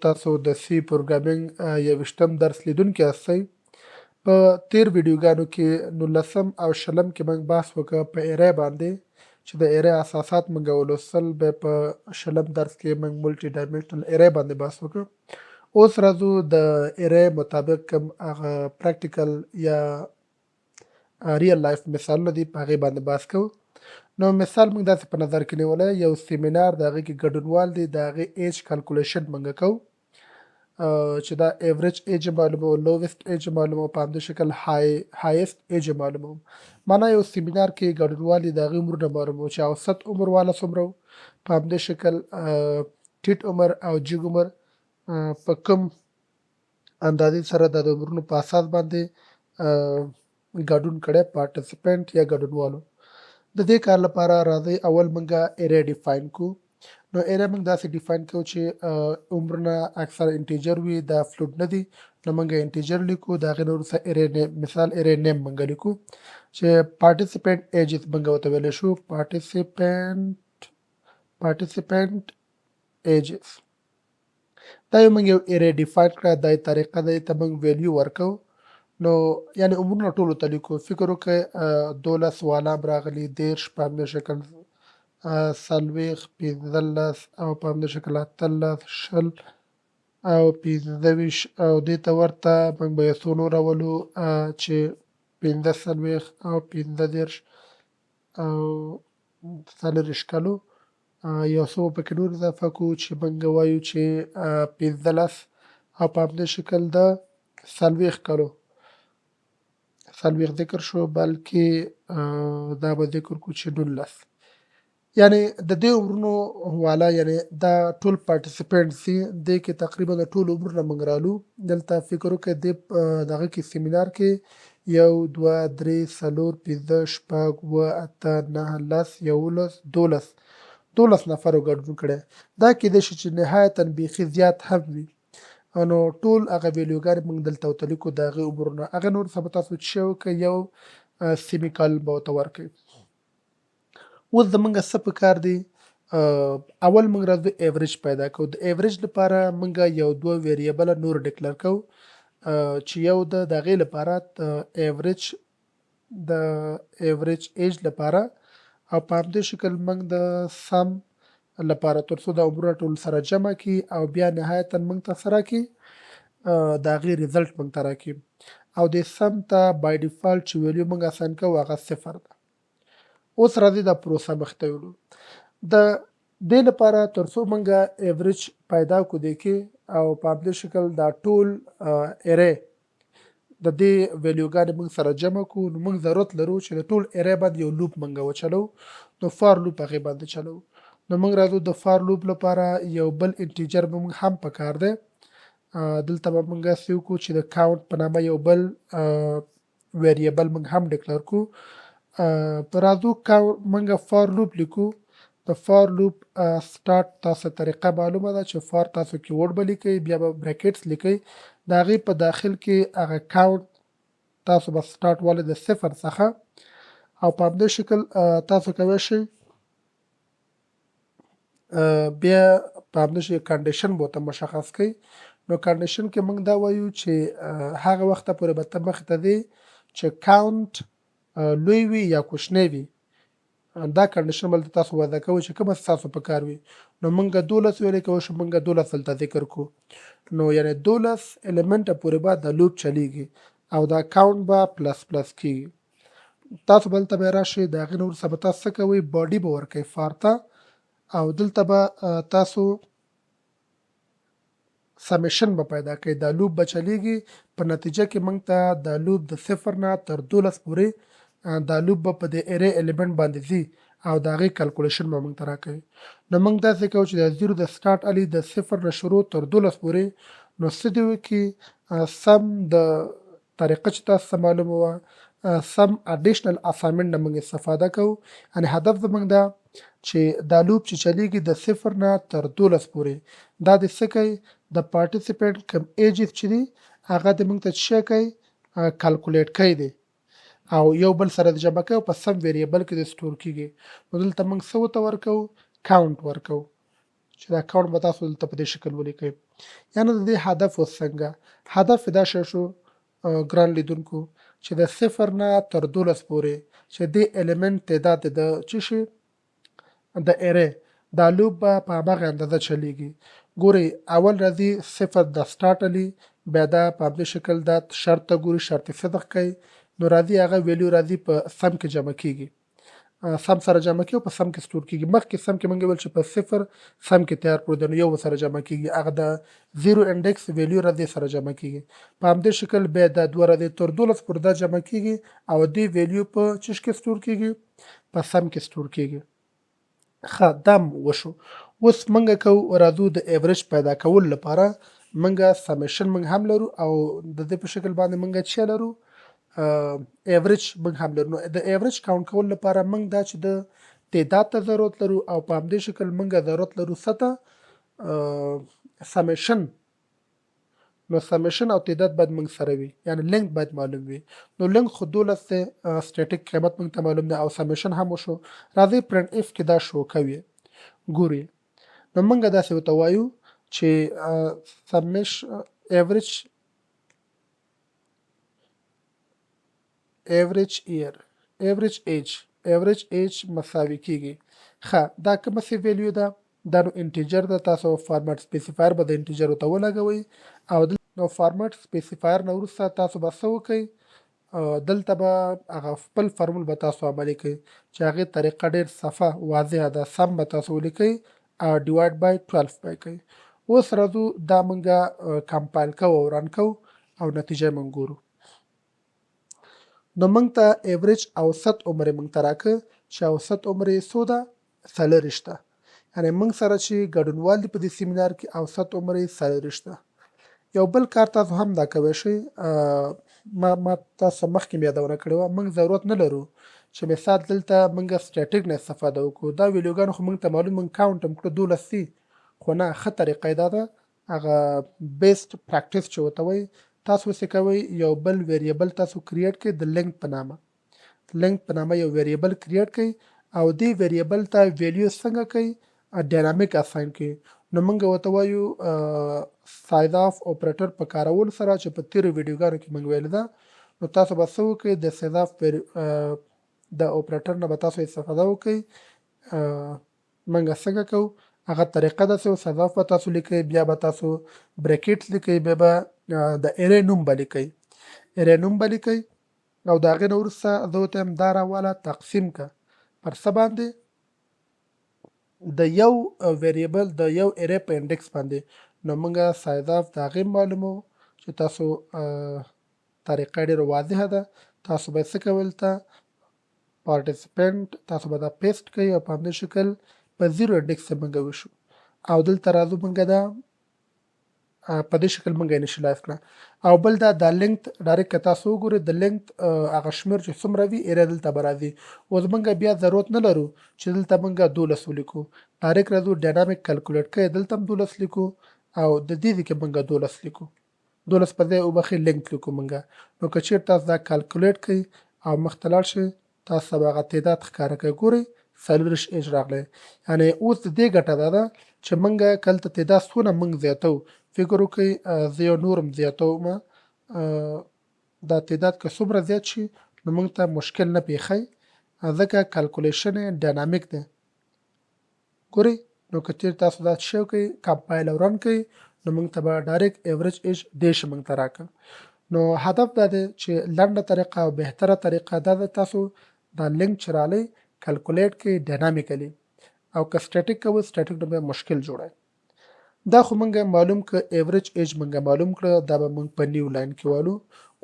تاسو د سی پروګرامینګ 21م درس لیدونکي یاستئ. په تیر ویډیوګانو کې 19 او 20 کې موږ بحث وکړ په ایرې باندې چې د ایرې اساسات موږ ولوستل. بیا په 20 درس کې موږ ملټي ډایمنشنل ایرې باندې بحث وکړ. اوس راځو د ایرې مطابق کوم هغه پریکټیکل یا ریل لایف مثالونه دي په هغې باندې بحث کوو. نو مثال موږ داسې په نظر کې نیولی یو سیمینار د هغې کې ګډونوال دی د هغې ایج کلکولیشن موږ کوو چې دا ایوریج ایج معلوموو، لوویسټ ایج معلوموو، په همدې شکل هایست ایج معلوموو. معنا یو سیمینار کې ګډونوال دي د هغې عمرونه معلوموو چې اوسط عمر والا څومره و، په همدې شکل ټیټ عمر او جګ عمر په کوم اندازې سره د عمرونو په اساس باندې ګډون کړی پارټیسپینټ یا ګډونوالو. د دې کار لپاره راځئ اول موږ ایرې ډیفاین کړو. نو ایرې موږ داسې ډیفاین کوو چې عمرونه اکثر انټیجر وي، دا فلوټ نه دي. نو موږ انټیجر لیکو، د هغې نه وروسته ایرې نیم، مثال ایرې نیم موږ لیکو چې پارټیسپینټ ایجز موږ ورته ویلی شو پارټیسپینټ ایجز. دا موږ یو ایرې ډیفاین کړه، دا یې طریقه ده، دې ته موږ ویلیو ورکوو. نو یعنې عمرونه ټولو ته لیکو. فکر وکړئ 12 والا هم راغلي، 13 په همدې شکل 40 15 او په همدې شکل 18 20 او 25 او دې ته ورته موږ به یو څو نور راولو چې 45 او 15 او 40 کالو یو څو پکې نور اضافه کړو چې موږ وایو چې 15 او په همدې شکل د 40 کالو 40 ذکر شو، بلکې دا به ذکر کړو چې 19. یعنې د دې عمرونو والا یعنې دا ټول پارټیسپینټس دي، دې کې تقریبا د ټولو عمرونه موږ رالو. دلته فکر وکړئ دې دغه کې سیمینار کې 1 2 3 4 5 6 7 8 9 10 11 12 نفرو ګډون کړی. دا کیدای شي چې نهایتاً بیخي زیات هم وي. نو ټول هغه ویلیوګانې موږ دلته ورته لیکو د هغې عمرونه. هغه نور څه به تاسو څه شی وکړئ، یو سیمي کالن به ورته ورکړئ. اوس زموږ څه پکار دی؟ اول موږ راځو ایوریج پیدا کوو. د ایوریج لپاره موږ یو 2 ویریبله نور ډکلر کوو چې یو د هغې لپاره د ایوریج ایج لپاره او په همدې شکل موږ د سم لپاره تر څو د عمرونه ټول سره جمع کړي او بیا نهایتاً موږ ته څه راکړي، د هغې ریزلټ موږ ته راکړي. او د سم ته بای ډیفالټ چې ویلیو موږ اساین کوو هغه 0 ده. اوس راځي دا پروسه مخ ته وړو. د دې لپاره تر څو موږ ایوریج پیدا کړو دې کې او په همدې شکل دا ټول ایرې د دې ویلیوګانې موږ سره جمع کړو، نو موږ ضرورت لرو چې د ټول ایرې باندې یو لوپ موږ وچلو. نو فار لوپ هغې باندې چلو. نو موږ راځو د فار لوپ لپاره یو بل انټیجر به موږ هم پکار دی. دلته به موږ هسې وکړو چې د کاونټ په نامه یو بل ویریبل موږ هم ډکلر کړو. راځو موږ فار لوپ لیکو. د فار لوپ سټارټ تاسو طریقه معلومه ده چې فار تاسو کیورډ به لیکئ، بیا به بریکټس لیکئ، د هغې په داخل کې هغه کاونټ تاسو به سټارټ والئ د 0 څخه او په همدې شکل تاسو کولی شئ بیا په همدې شکل کنډیشن به ورته مشخص کړئ. نو کنډیشن کې موږ دا وایو چې هغه وخته پورې به ته مخې ته ځې چې کاونټ لوی وي یا کوچنی وي. دا کنډیشن به دلته تاسو وضع کوئ چې کومه ستاسو په کار وي. نو موږ 12 ویلی کولی شو، موږ 12 دلته ذکر کړو. نو یعنې 12 الیمنټه پورې به دا لوپ چلیږي او دا کاونټ به پلس پلس کېږي. تاسو به دلته بیا راشئ، د هغې نه وروسته به تاسو څه کوئ، باډي به ورکوئ فار ته او دلته به تاسو سمیشن به پیدا کوئ. دا لوپ به چلیږي، په نتیجه کې موږ ته دا لوپ د 0 نه تر 12 پورې دا لوپ به په دې ایرې الیمنټ باندې ځي او د هغې کلکولیشن به موږ ته راکوي. نو موږ داسې کوو چې د 0 د سټارټ علي د 0 نه شروع تر 12 پورې. نو څه دې وکړي، سم د طریقه چې تاسو ته معلومه وه، سم اډیشنل اساینمنټ نه موږ استفاده کوو. یعنې هدف زموږ دا چې دا لوپ چې چلیږي د 0 نه تر 12 پورې، دا دې څه کوي، د پارټیسپینټ کوم ایجز چې دي هغه دې موږ ته څه شی کوي، کلکولیټ کوي دی او یو بل سره جمع کوي او په سم ویریبل کې د سټور کېږي. نو دلته موږ څه ورته ورکوو، کاونټ ورکوو چې دا کاونټ به تاسو دلته په دې شکل ولیکئ. یعنې د دې هدف اوس څنګه هدف یې دا شو ګران لیدونکو چې د 0 نه تر 12 پورې چې دې الیمنټ تعداد د څه شي د ایرې دا لوپ به په همغه اندازه چلیږي. ګورئ اول راځي 0 د سټارټ علي بیا دا په همدې شکل دا شرط ته ګوري شرط صدق کوي نو راځي هغه ویلیو راځي په سم کې جمع کیږي سم سره جمع کیږي او په سم کې سټور کیږي. مخکې سم کې موږ ویل چې په 0 سم کې تیار کړو د یو سره جمع کیږي هغه د 0 انډیکس ویلیو راځي سره جمع کیږي. په همدې شکل بیا د 2 راځي تر 12 پورې دا جمع کیږي او دې ویلیو په چش کې سټور کیږي په سم کې سټور کیږي. ښه دم وشو. اوس موږ راځو د ایوریج پیدا کولو لپاره موږ سمیشن موږ هم لرو او د دې په شکل باندې موږ چې لرو ایوریج موږ هم لرو. نو د ایوریج کاونټ کولو لپاره موږ دا چې د تعداد ته ضرورت لرو او په همدې شکل موږ ضرورت لرو څه سمیشن. نو سمیشن او تعداد باید موږ سره وي یعنی لینګ باید معلوم وي. نو لینګ خو 12 دی سټیټیک قیمت موږ ته معلوم دی او سمیشن هم وشو. راځي پرنټ اف کې دا شو کوي ګوري نو موږ داسې ورته وایو چې سمیشن ایوریج ایج مساوي کیږي. ښه دا کومه سی ویلیو ده دا نو انټیجر ده تاسو فارمټ سپیسیفایر به د انټیجر ورته ولګوئ او نو فارمټ سپیسیفایر نه وروسته تاسو به څه وکئ دلته به هغه خپل فارمول به تاسو عملي کوئ چې هغې طریقه ډېر صفه واضحه ده سم به تاسو ولیکئ او ډیوایډ بای 12 به کوئ. اوس راځو دا موږ کمپایل کوو او رن کوو او نتیجه موږ ګورو. نو موږ ته ایوریج اوسط عمر موږ ته راکړه چې اوسط عمر یې څو ده 40 ده. یعنې موږ سره چې ګډونوال دي په دې سیمینار کې اوسط عمر یې 40 ده. یو بل کار تاسو هم دا کوی شئ ما تاسو مخکې یادونه کړې وه موږ ضرورت نه لرو چې مثال دلته موږ سټیټیک نه استفاده وکړو دا ویډیوګانو خو موږ ته معلوم موږ کاونټ هم کړو 12 دي خو نه ښه طریقه یې دا ده هغه بیسټ پریکټیس چې ورته وایي تاسو څه کوئ یو بل ویریبل تاسو کریټ کړئ د لینګ په نامه یو ویریبل کریټ کړئ او دې ویریبل ته ویلیو څنګه کوئ ډاینامیک اساین کړئ. نو موږ ورته وایو سایز اف اپریټر په کارولو سره چې په تیرو ویډیوګانو کې موږ ویل ده نو تاسو به څه وکړئ د سایز اف د اپریټر نه به تاسو استفاده وکړئ موږ څنګه کوو هغه طریقه ده چې سایز اف به تاسو لیکئ بیا به تاسو بریکټ لیکئ بیا به د ایرې نوم به لیکئ او د هغې نه وروسته زه ورته وایم دا راواله تقسیم که پر څه باندې د یو ویریبل د یو ایرې په انډیکس باندې. نو موږ سایز اف د هغې معلومو چې تاسو طریقه ډېره واضحه ده تاسو به څه کوئ دلته پارټیسپینټ تاسو به دا پیسټ کوئ او په همدې شکل په 0 انډیکس یې موږ وشو او دلته راځو موږ دا په دې شکل موږ انیشلایز کړه او بل دا لینګ ډایرکټ که تاسو وګورئ د لینګ هغه شمېر چې څومره وي ایریا دلته به راځي. اوس موږ بیا ضرورت نه لرو چې دلته موږ 12 ولیکو ډایرکټ راځو ډاینامیک کلکولیټ کوي دلته هم 12 لیکو او د دې ځای کې موږ 12 لیکو 12 په ځای وبخښئ لینګ لیکو موږ. نو که چېرې تاسو دا کلکولیټ کوئ او مخته لاړ شئ تاسو به هغه تعداد ښکاره کوي ګورئ 40 ایج راغلی. یعنې اوس د دې ګټه دا ده چې موږ که هلته تعداد څونه موږ زیاتوو فکر وکړئ زه یو نور هم زیاتوم دا تعداد که څومره زیات شي نو موږ ته مشکل نه پیښی ځکه کلکولیشن یې ډاینامیک دی ګورئ. نو که چېرې تاسو دا شی وکړئ کمپایل او رن کړئ نو موږ ته به ډایرکټ ایوریج ایج دیش موږ ته راکړه. نو هدف دا دی چې لنډه طریقه او بهتره طریقه دا ده تاسو دا لینک چې رالی کلکولیټ کړئ ډاینامیکلی او که سټیټیک کوئ سټیټیک نو بیا مشکل جوړوي. دا خو موږ معلوم کړه ایوریج ایج موږ معلوم کړه دا به موږ په نیو لاین کې والو.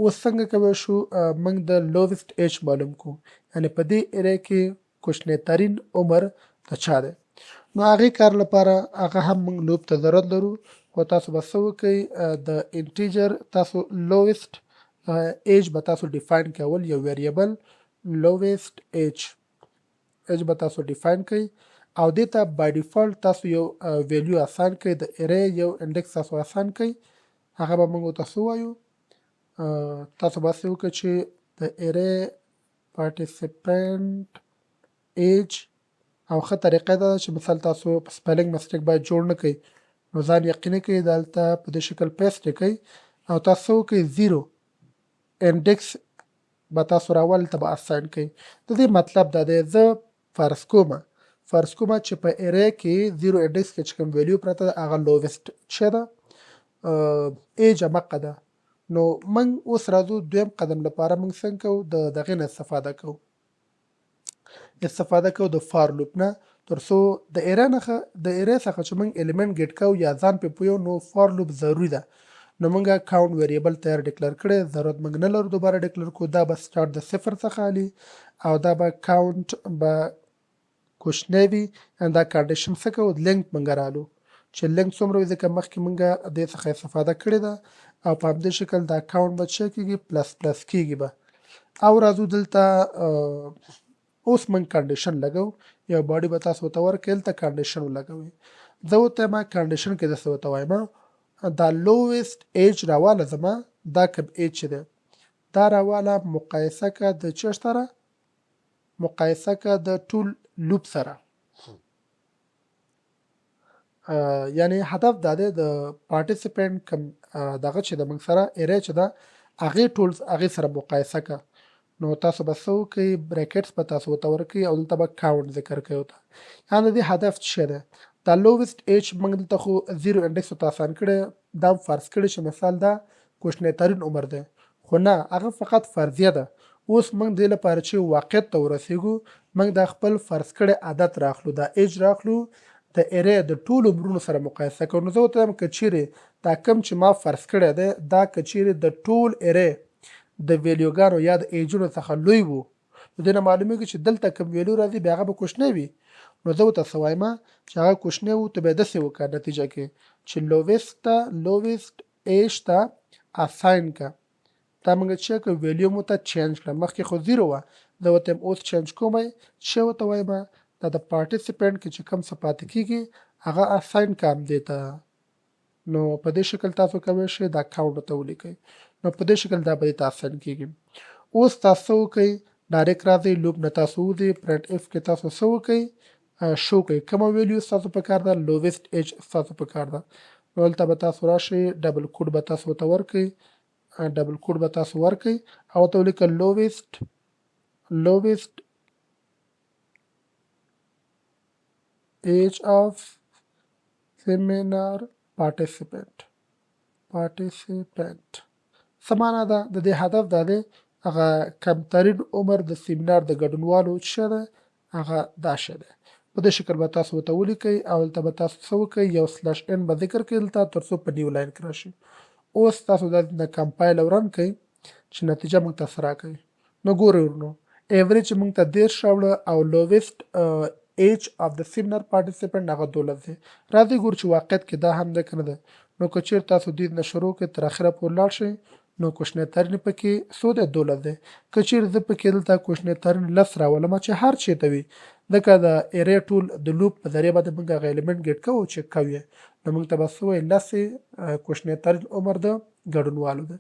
اوس څنګه کوی شو موږ د لوویسټ ایج معلوم کړو یعنې په دې ایریا کې کوچنی ترین عمر د چا دی. نو هغې کار لپاره هغه هم موږ لوپ ته ضرورت لرو خو تاسو به څه وکئ د انټیجر تاسو لوویسټ ایج به تاسو ډیفاین کول یو ویریبل لوویسټ ایج به تاسو ډیفاین کړئ او دې ته بای ډیفالت تاسو یو ویلیو اساین کړئ د ایرې یو انډیکس تاسو اساین کړئ هغه به موږ ورته څه وایو تاسو به هسې وکړئ چې د ایرې پارټیسپینټ ایج او ښه طریقه دا ده چې مثال تاسو په سپیلنګ مسټیک باید جوړ نه کړئ نو ځان یقیني کړئ دلته په دې شکل پیسټ یې کړئ او تاسو وکړئ 0 انډیکس به تاسو راول ته به اساین کړئ. د دې مطلب دا دی زه فرض کومه چې په ایرې کې 0 انډیکس کې چې کوم ویلیو پرته ده هغه لوویسټ څه ده ایج همغه ده. نو موږ اوس راځو دویم قدم لپاره موږ څنګه کوو د دغې نه استفاده کوو د فار لوپ نه تر څو د ایرې څخه چې موږ الیمنټ ګیټ کوو یا ځان پې پویو نو فار لوپ ضروري ده. نو موږ کاونټ ویریبل تیار ډیکلر کړی ضرورت موږ نه لرو دوباره ډیکلر کو دا به سټارټ د صفر څخه علي او دا به کاونټ به کوشنی وي دا کنډیشن څه کوو لینک موږ رالو چې لینک څومره وي ځکه مخکې موږ دې څخه استفاده کړې ده او په همدې شکل دا کاونټ به څه کېږي پلس پلس کېږي به او راځو دلته اوس موږ کنډیشن لګو یو باډي به تاسو ورته ورکړئ دلته کنډیشن ولګوئ زه ورته وایم کنډیشن کې داسې ورته وایم دا لوویسټ ایج راواله زما دا کوم ایج چې دی دا راواله مقایسه که د چه سره مقایسه که د ټول لوپ سره یعنی هدف دا دی د پارټیسپینټ کوم دغه چې د موږ سره ایرې چې ده هغې سره مقایسه که نو تاسو به څه وکئ بریکټس به تاسو ورته ورکئ او دلته به کاونټ ذکر کوئ ورته یعنې د دې هدف څه دی دا لوویسټ ایج موږ دلته خو 0 انډیکس ورته اسان کړی دا فرض کړی چې مثال دا کوچنی ترین عمر دی خو نه هغه فقط فرضیه ده اوس موږ دې لپاره چې واقعیت ته ورسیږو موږ دا خپل فرض کړی عادت راخلو دا ایج راخلو د ایرې د ټولو عمرونو سره مقایسه کوو نو زه ورته وایم که چیرې دا کم چې ما فرض کړی دی دا که چیرې د ټول ایرې د ویلیوګانو یا د ایجونو څخه لوی وو نو دې نه معلومیږي چې دلته کوم ویلیو راځي بیا هغه به کوچنی وي نو زه ورته څه وایم چې هغه کوچنی وو ته به یې داسې وکړه نتیجه کې چې لوویسټ ایج ته اساین که دا موږ چې که ویلیو مو ته چینج کړه مخکې خو 0 وه زه ورته یم اوس چینج کومی چې ورته وایم دا د پارټیسپینټ کې چې کوم څه پاتې کېږي هغه اساین که همدې ته نو په دې شکل تاسو کولی شئ دا کاونټ ورته ولیکئ نو په دې شکل دا به دې ته اساین کېږي اوس تاسو وکئ ډایرکټ راځئ لوپ نه تاسو وځئ پرنټ اف کې تاسو څه وکئ شو کوئ کومه ویلیو ستاسو په کار ده لوویسټ ایج ستاسو په کار ده نو دلته به تاسو راشئ ډبل کوډ به تاسو ورته ورکئ او ورته ولیکئ لوویسټ ایج of seminar participant څه معنا ده د دې هدف دا دی هغه کمترین عمر د سیمینار د ګډونوالو څه ده هغه دا شی دی په دې شکل به تاسو ورته ولیکئ او دلته به تاسو څه وکئ یو سلش ان به ذکر کړئ دلته تر څو په نیو لاین کې راشي اوس تاسو دا کمپایل او رن کړئ چې نتیجه موږ ته څه راکوي نو ګورئ ورنو ایوریج موږ ته 10 راوړه او لوویسټ ایج of the seminar participant هغه 12 دی راځئ ګورو چې واقعیت کې دا هم ده که نه ده نو که چېرې تاسو دې نه شروع کړئ تر اخره پورې لاړ شئ نو کوچنی ترین پکې څو دی 12 دی که چېرې زه پکې دلته کوچنی ترین 10 راولم چې هر چېرته وي ځکه د ایرې ټول د لوپ په ذریعه باندې موږ هغه الیمنټ ګیټ کوو او چک کوو نو موږ ته به څه وایي 10 کوچنی ترین عمر د ګډونوالو دی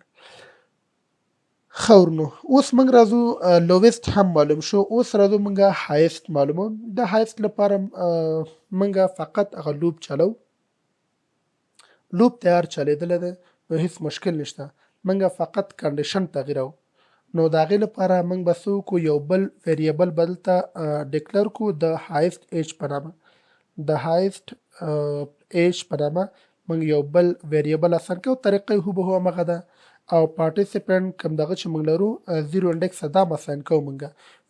خورنو اوس موږ راځو لوویسټ هم معلوم شو اوس راځو موږ هایست معلومو د هایست لپاره موږ فقط هغه لوپ چلو لوپ تیار چلیدلی دی نو هیڅ مشکل نشته موږ فقط کنډیشن تغییرو نو د هغې لپاره موږ به څه وکړو یو بل ویریبل به دلته ډیکلر کړو د هایست ایج په نامه موږ یو بل ویریبل اسان کوو طریقه یې هوبهو همغه ده او پارټیسپینټ کوم دغه چې موږ لرو 0 انډیکس دا اساین کوو موږ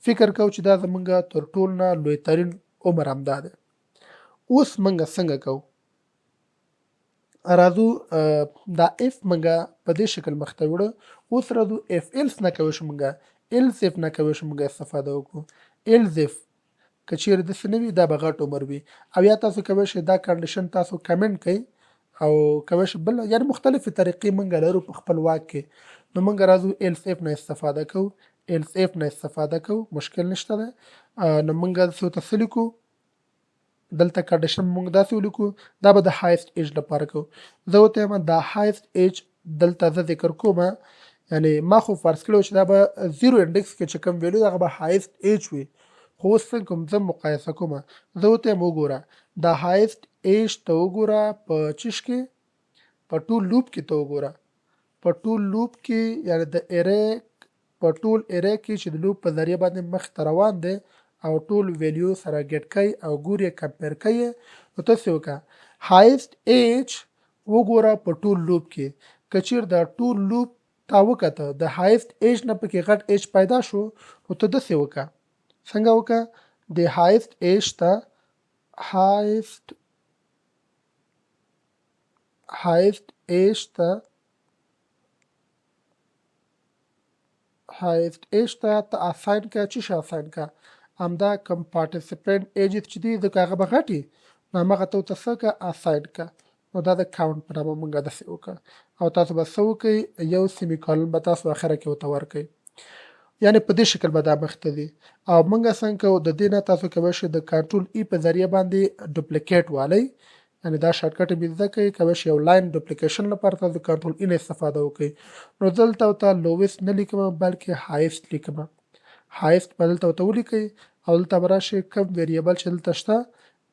فکر کوو چې دا زموږ تر ټول نه لوی ترین عمر همدا دی اوس موږ څنګه کوو راځو دا اف موږ په دې شکل مخته وړو اوس راځو اف ایلس نه کولی شو موږ ایلس اف نه کولی شو موږ استفاده وکړو ایلس اف که چیرې داسې نه وي دا به غټ عمر وي او یا تاسو کولی شئ دا کنډیشن تاسو کمنټ کړئ او کولی شئ بل یعنې مختلفې طریقې موږ لرو په خپل واک کې نو موږ راځو ایلس اف نه استفاده کوو مشکل نشته دی نو موږ داسې ورته څه لیکو دلته کنډیشن موږ داسې ولیکو دا به د هایست ایج لپاره کوو زه ورته یم دا هایست ایج دلته زه ذکر کوم یعنې ما خو فرض کړی چې دا به 0 انډیکس کې چې کوم ویلیو هغه به هایست ایج وي خو اوس څنګه کوم زه مقایسه کومه، زه ورته وایم وګوره د هایست ایج ته وګوره په چیش کې، په ټول لوپ کې ته وګوره، په ټول لوپ کې یعنې د ایرې په ټول ایرې کې چې د لوپ په ذریعه باندې مخې ته روان دی او ټول ویلیو سره ګډ کوي او ګوري کمپیر کوي، نو تاسې وکړه هایست ایج وګوره په ټول لوپ کې. که چیرې دا ټول لوپ تا وکته د هایست ایج نه پکې غټ ایج پیدا شو، نو ته داسې وکړه. څنګه وکړه؟ د هایست ایج ته هایست ایج ته ته اساین که چې شي اساین که همدا کم پارټیسپینټ ایجز چې دي ځکه هغه به غټي، نو همغه ته ورته څه که اساین که. نو دا د کاونټ په نامه مونږ داسې وکړه او تاسو به څه وکئ یو سیمی کالن به تاسو اخره کې ورته ورکئ، یعنې په دې شکل به دا مخته ځي. او مونږ څنګه کوو د دې نه تاسو کولی شئ د کنټرول ای په ذریعه باندې ډوپلیکیټ والئ، یعنې دا شارټکټ یې زده کړئ. کولی شئ یو لاین ډوپلیکیشن لپاره تاسو کنټرول ای نه استفاده وکړئ. نو دلته ورته لویسټ نه لیکمه بلکې هایست لیکمه. هایست به دلته ورته ولیکئ او دلته به راشئ کوم ویریبل چې دلته شته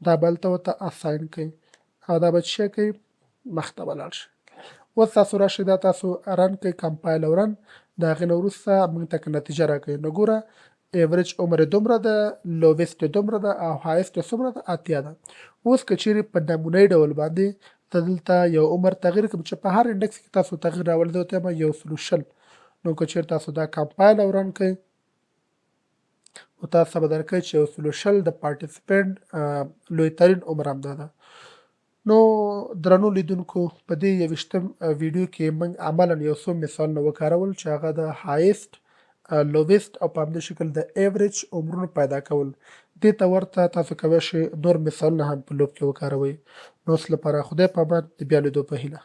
دا به دلته ورته اساین کړئ او دا به څه کوئ مخته به لاړ شي. اوس تاسو راشئ دا تاسو رن کړئ، کمپایل او رن، د هغې نه وروسته موږ ته نتیجه راکوي. نو ګوره ایوریج عمر یې دومره ده، لویسټ یې دومره ده او هایست یې څومره ده 80 ده. اوس که چیرې په نمونه‌یي ډول باندې ته دلته یو عمر تغییر کړم چې په هر انډکس کې تاسو تغییر راولئ، زه ورته وایم 100. نو که چیرې تاسو دا کمپایل او رن کړئ نو تاسو به درکوي چې 100 د پارټیسپینټ لوی ترین عمر همدا ده. نو درنو لیدونکو په دې 21م ویډیو کې موږ عملاً یو څو مثالونه وکارول چې هغه د هایست، لویسټ او په همدې شکل د ایوریج عمرونو پیدا کول. دې ته ورته تاسو کولی شئ نور مثالونه هم په لوب کې وکاروئ. نو اوس لپاره خدای په امان، د بیا لیدو په هیله.